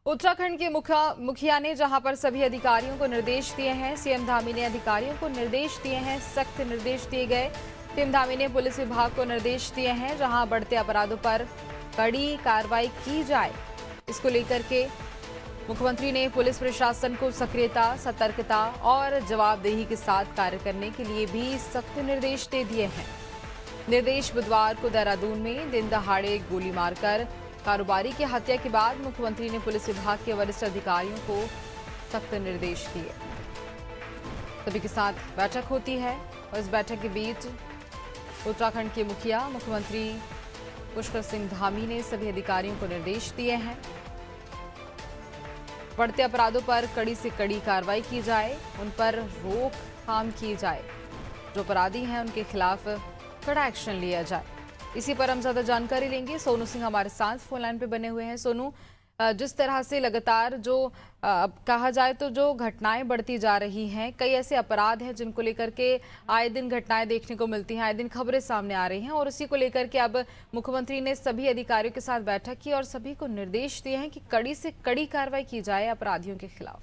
उत्तराखंड के मुखिया ने जहां पर सभी अधिकारियों को निर्देश दिए हैं, सीएम धामी ने अधिकारियों को निर्देश दिए हैं, सख्त निर्देश दिए गए। सीएम धामी ने पुलिस विभाग को निर्देश दिए हैं जहां बढ़ते अपराधों पर कड़ी कार्रवाई की जाए। इसको लेकर के मुख्यमंत्री ने पुलिस प्रशासन को सक्रियता, सतर्कता और जवाबदेही के साथ कार्य करने के लिए भी सख्त निर्देश दे दिए हैं। निर्देश बुधवार को देहरादून में दिन दहाड़े गोली मारकर कारोबारी की हत्या के बाद मुख्यमंत्री ने पुलिस विभाग के वरिष्ठ अधिकारियों को सख्त निर्देश दिए। सभी के साथ बैठक होती है और इस बैठक के बीच उत्तराखंड के मुखिया मुख्यमंत्री पुष्कर सिंह धामी ने सभी अधिकारियों को निर्देश दिए हैं। बढ़ते अपराधों पर कड़ी से कड़ी कार्रवाई की जाए, उन पर रोकथाम की जाए, जो अपराधी हैं उनके खिलाफ कड़ा एक्शन लिया जाए। इसी पर हम ज्यादा जानकारी लेंगे। सोनू सिंह हमारे साथ फोन लाइन पे बने हुए हैं। सोनू, जिस तरह से लगातार जो कहा जाए तो जो घटनाएं बढ़ती जा रही हैं, कई ऐसे अपराध हैं जिनको लेकर के आए दिन घटनाएं देखने को मिलती हैं, आए दिन खबरें सामने आ रही हैं और उसी को लेकर के अब मुख्यमंत्री ने सभी अधिकारियों के साथ बैठक की और सभी को निर्देश दिए हैं कि कड़ी से कड़ी कार्रवाई की जाए अपराधियों के खिलाफ।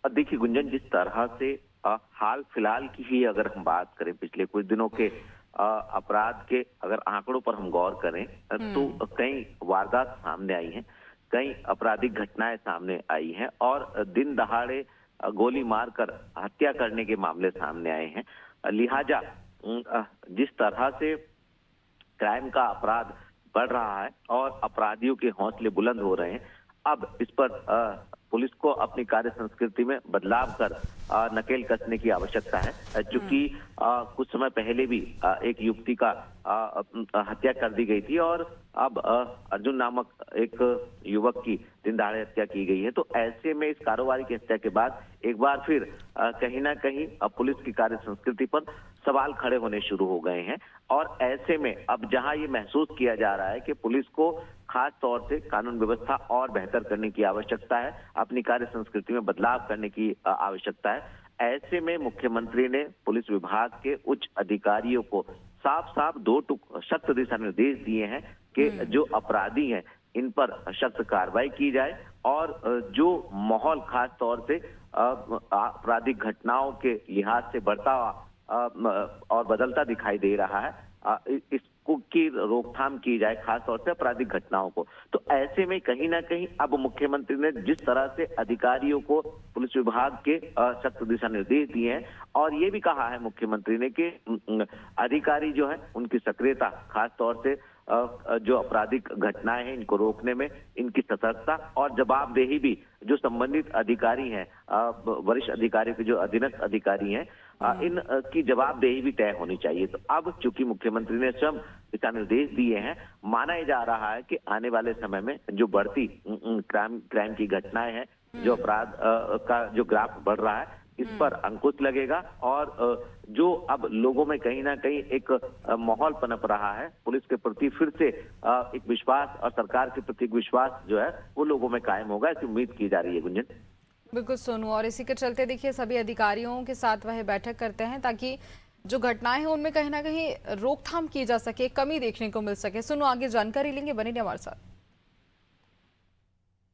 देखिए गुंजन, जिस तरह से हाल फिलहाल की ही अगर हम बात करें, पिछले कुछ दिनों के अपराध के अगर आंकड़ों पर हम गौर करें तो कई वारदात सामने आई हैं, कई आपराधिक घटनाएं सामने आई हैं और दिन दहाड़े गोली मारकर हत्या करने के मामले सामने आए हैं। लिहाजा जिस तरह से क्राइम का अपराध बढ़ रहा है और अपराधियों के हौसले बुलंद हो रहे हैं, अब इस पर पुलिस को अपनी कार्य संस्कृति में बदलाव कर नकेल कसने की आवश्यकता है। चूंकि कुछ समय पहले भी एक युवती का हत्या कर दी गई थी और अब अर्जुन नामक एक युवक की दिन दहाड़े हत्या की गई है। तो ऐसे में इस कारोबारी की हत्या के बाद एक बार फिर कहीं ना कहीं पुलिस की कार्य संस्कृति पर सवाल खड़े होने शुरू हो गए हैं और ऐसे में अब जहां ये महसूस किया जा रहा है कि पुलिस को खास तौर से कानून व्यवस्था और बेहतर करने की आवश्यकता है, अपनी कार्य संस्कृति में बदलाव करने की आवश्यकता है, ऐसे में मुख्यमंत्री ने पुलिस विभाग के उच्च अधिकारियों को साफ साफ सख्त दिशा निर्देश दिए हैं कि जो अपराधी हैं इन पर सख्त कार्रवाई की जाए और जो माहौल खास तौर से आपराधिक घटनाओं के लिहाज से बढ़ता और बदलता दिखाई दे रहा है, इसको की रोकथाम की जाए, खास तौर से आपराधिक घटनाओं को। तो ऐसे में कहीं ना कहीं अब मुख्यमंत्री ने जिस तरह से अधिकारियों को पुलिस विभाग के सख्त दिशा निर्देश दिए हैं और ये भी कहा है मुख्यमंत्री ने कि अधिकारी जो है उनकी सक्रियता, खास तौर से जो आपराधिक घटनाएं हैं इनको रोकने में इनकी सतर्कता और जवाबदेही भी जो संबंधित अधिकारी हैं, वरिष्ठ अधिकारियों के जो अधीनस्थ अधिकारी हैं, इन की जवाबदेही भी तय होनी चाहिए। तो अब चूंकि मुख्यमंत्री ने स्वयं दिशा निर्देश दिए हैं, माना जा रहा है कि आने वाले समय में जो बढ़ती क्राइम की घटनाएं हैं, जो अपराध का जो ग्राफ बढ़ रहा है, इस पर अंकुश लगेगा और जो अब लोगों में कहीं ना कहीं एक माहौल पनप रहा है पुलिस के प्रति, फिर से एक विश्वास और सरकार के प्रति विश्वास जो है वो लोगों में कायम होगा, ऐसी उम्मीद की जा रही है। गुंजन, बिल्कुल सोनू, और इसी के चलते देखिए सभी अधिकारियों के साथ वह बैठक करते हैं ताकि जो घटनाएं हैं उनमें कहीं ना कहीं रोकथाम की जा सके, कमी देखने को मिल सके। सोनू, आगे जानकारी लेंगे, बने रहिए हमारे साथ।